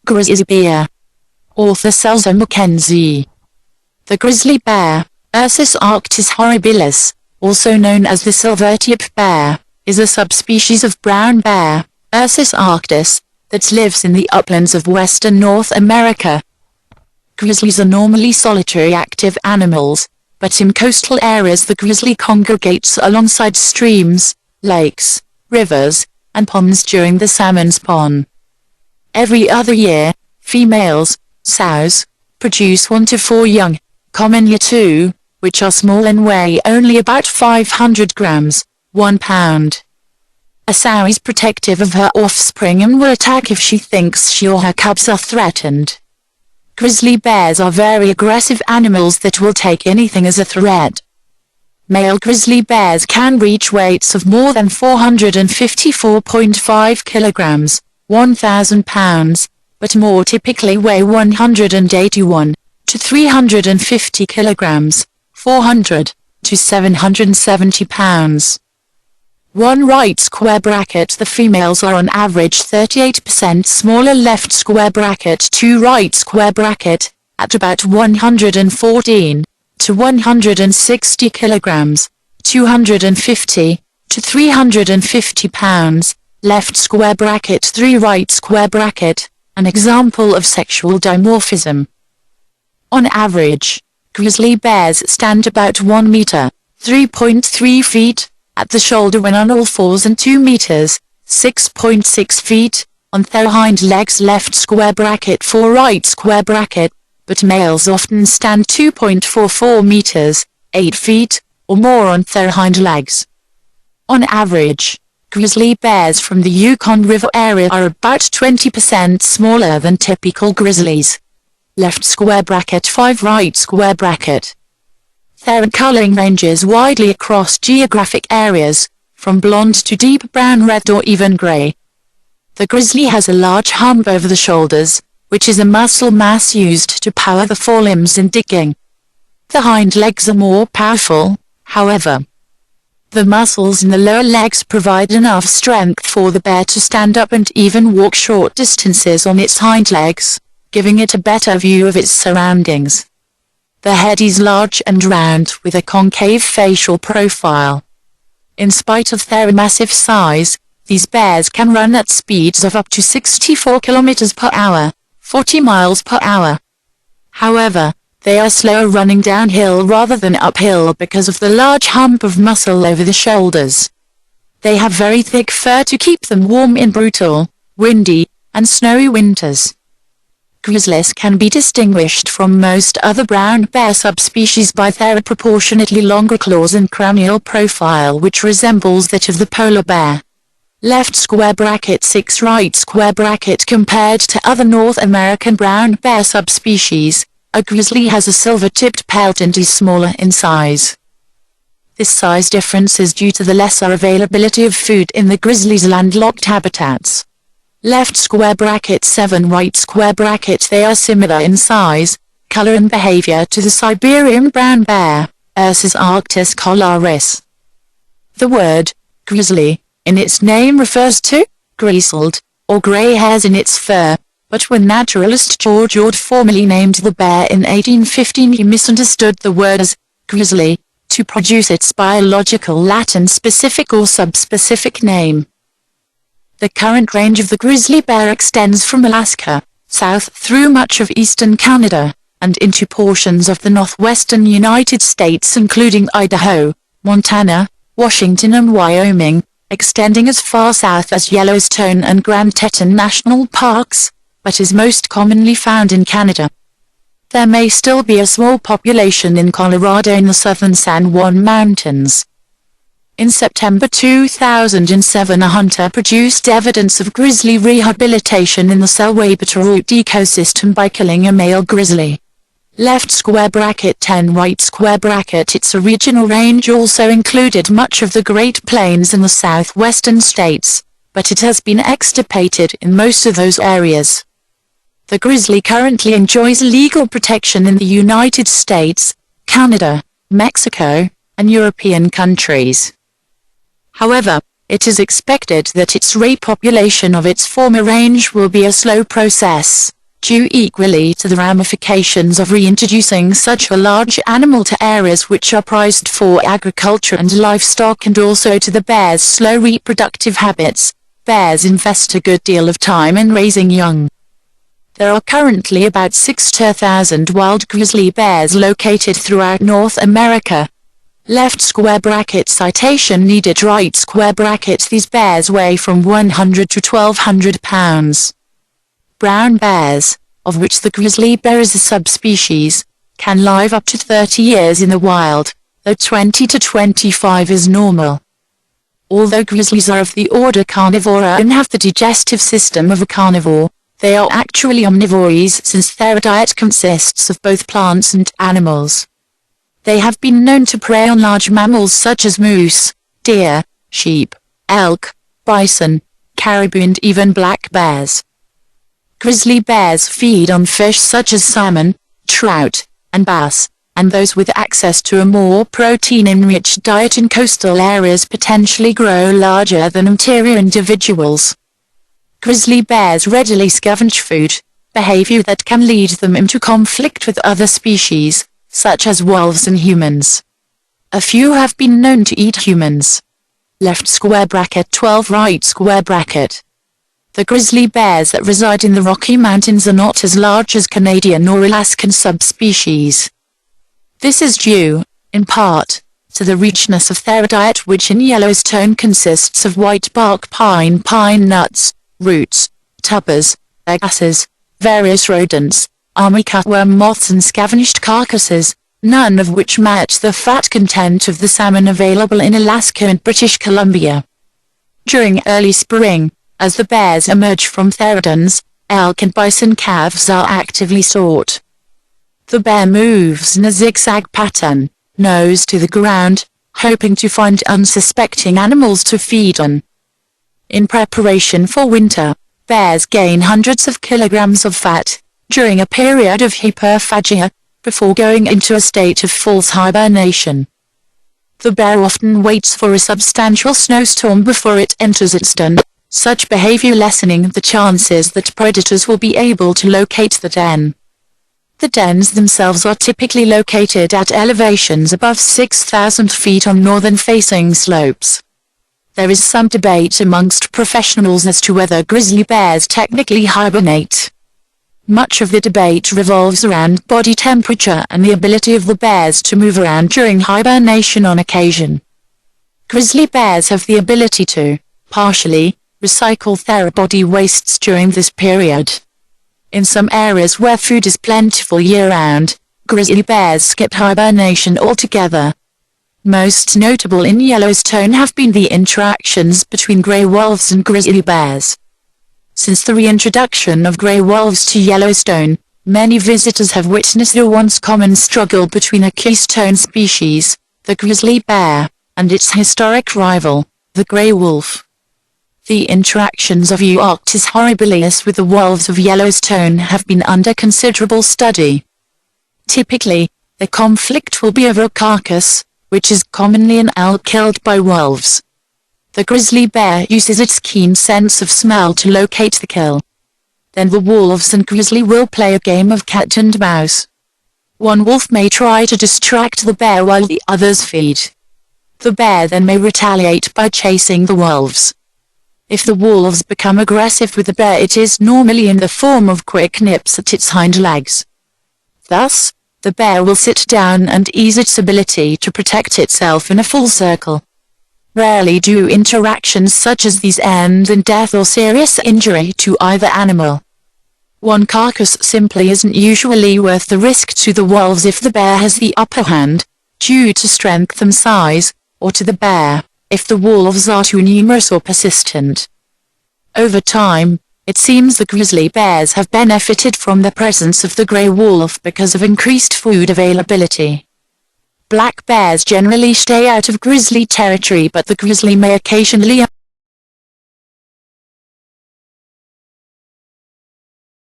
Grizzly bear. Author Selzer-McKenzie. The grizzly bear, Ursus arctos horribilis, also known as the silvertip bear, is a subspecies of brown bear, Ursus arctos, that lives in the uplands of western North America. Grizzlies are normally solitary active animals, but in coastal areas the grizzly congregates alongside streams, lakes, rivers, and ponds during the salmon spawn. Every other year, females, sows, produce 1 to 4 young, commonly 2, which are small and weigh only about 500 grams, 1 pound. A sow is protective of her offspring and will attack if she thinks she or her cubs are threatened. Grizzly bears are very aggressive animals that will take anything as a threat. Male grizzly bears can reach weights of more than 454.5 kilograms, 1,000 pounds, but more typically weigh 181 to 350 kilograms, 400 to 770 pounds. 1 right square bracket. The females are on average 38% smaller. Left square bracket. 2 right square bracket, at about 114 to 160 kilograms, 250 to 350 pounds. Left square bracket. 3 right square bracket, an example of sexual dimorphism. On average, grizzly bears stand about 1 meter, 3.3 feet, at the shoulder when on all fours and 2 meters, 6.6 feet, on their hind legs. Left square bracket. 4 right square bracket, but males often stand 2.44 meters, 8 feet, or more on their hind legs. On average, grizzly bears from the Yukon River area are about 20% smaller than typical grizzlies. Left square bracket. 5 right square bracket. Their coloring ranges widely across geographic areas, from blonde to deep brown, red, or even gray. The grizzly has a large hump over the shoulders, which is a muscle mass used to power the forelimbs in digging. The hind legs are more powerful, however. The muscles in the lower legs provide enough strength for the bear to stand up and even walk short distances on its hind legs, giving it a better view of its surroundings. The head is large and round with a concave facial profile. In spite of their massive size, these bears can run at speeds of up to 64 kilometers per hour, 40 miles per hour. However, they are slower running downhill rather than uphill because of the large hump of muscle over the shoulders. They have very thick fur to keep them warm in brutal, windy, and snowy winters. Grizzlies can be distinguished from most other brown bear subspecies by their proportionately longer claws and cranial profile, which resembles that of the polar bear. Left square bracket. 6 right square bracket. Compared to other North American brown bear subspecies, a grizzly has a silver-tipped pelt and is smaller in size. This size difference is due to the lesser availability of food in the grizzly's landlocked habitats. Left square bracket. 7 right square bracket. They are similar in size, color and behavior to the Siberian brown bear, Ursus arctos coloris. The word grizzly in its name refers to grizzled or gray hairs in its fur, but when naturalist George Ord formally named the bear in 1815, he misunderstood the word as grizzly to produce its biological Latin specific or subspecific name. The current range of the grizzly bear extends from Alaska, south through much of eastern Canada, and into portions of the northwestern United States including Idaho, Montana, Washington and Wyoming, extending as far south as Yellowstone and Grand Teton National Parks, but is most commonly found in Canada. There may still be a small population in Colorado in the southern San Juan Mountains. In September 2007, a hunter produced evidence of grizzly rehabilitation in the Selway-Bitterroot ecosystem by killing a male grizzly. Left square bracket. 10 right square bracket. Its original range also included much of the Great Plains in the southwestern states, but it has been extirpated in most of those areas. The grizzly currently enjoys legal protection in the United States, Canada, Mexico, and European countries. However, It is expected that its repopulation of its former range will be a slow process, due equally to the ramifications of reintroducing such a large animal to areas which are prized for agriculture and livestock, and also to the bear's slow reproductive habits. Bears invest a good deal of time in raising young. There are currently about 6 to 1,000 wild grizzly bears located throughout North America. Left square bracket citation needed right square bracket. These bears weigh from 100 to 1,200 pounds. Brown bears, of which the grizzly bear is a subspecies, can live up to 30 years in the wild, though 20 to 25 is normal. Although grizzlies are of the order Carnivora and have the digestive system of a carnivore, they are actually omnivores since their diet consists of both plants and animals. They have been known to prey on large mammals such as moose, deer, sheep, elk, bison, caribou and even black bears. Grizzly bears feed on fish such as salmon, trout, and bass, and those with access to a more protein-enriched diet in coastal areas potentially grow larger than interior individuals. Grizzly bears readily scavenge food, behavior that can lead them into conflict with other species, such as wolves and humans. A few have been known to eat humans. Left square bracket 12 right square bracket. The grizzly bears that reside in the Rocky Mountains are not as large as Canadian or Alaskan subspecies. This is due, in part, to the richness of their diet, which in Yellowstone consists of white bark pine nuts, roots, tubers, gases, various rodents, army cutworm moths and scavenged carcasses, none of which match the fat content of the salmon available in Alaska and British Columbia. During early spring, as the bears emerge from their dens, elk and bison calves are actively sought. The bear moves in a zigzag pattern, nose to the ground, hoping to find unsuspecting animals to feed on. In preparation for winter, bears gain hundreds of kilograms of fat during a period of hyperphagia, before going into a state of false hibernation. The bear often waits for a substantial snowstorm before it enters its den, such behavior lessening the chances that predators will be able to locate the den. The dens themselves are typically located at elevations above 6,000 feet on northern-facing slopes. There is some debate amongst professionals as to whether grizzly bears technically hibernate. Much of the debate revolves around body temperature and the ability of the bears to move around during hibernation on occasion. Grizzly bears have the ability to, partially, recycle their body wastes during this period. In some areas where food is plentiful year-round, grizzly bears skip hibernation altogether. Most notable in Yellowstone have been the interactions between gray wolves and grizzly bears. Since the reintroduction of gray wolves to Yellowstone, many visitors have witnessed a once common struggle between a keystone species, the grizzly bear, and its historic rival, the gray wolf. The interactions of Euarctos horribilis with the wolves of Yellowstone have been under considerable study. Typically, the conflict will be over a carcass, which is commonly an elk killed by wolves. The grizzly bear uses its keen sense of smell to locate the kill. Then the wolves and grizzly will play a game of cat and mouse. One wolf may try to distract the bear while the others feed. The bear then may retaliate by chasing the wolves. If the wolves become aggressive with the bear, it is normally in the form of quick nips at its hind legs. Thus, the bear will sit down and ease its ability to protect itself in a full circle. Rarely do interactions such as these end in death or serious injury to either animal. One carcass simply isn't usually worth the risk to the wolves if the bear has the upper hand, due to strength and size, or to the bear, if the wolves are too numerous or persistent. Over time, it seems the grizzly bears have benefited from the presence of the gray wolf because of increased food availability. Black bears generally stay out of grizzly territory, but the grizzly may occasionally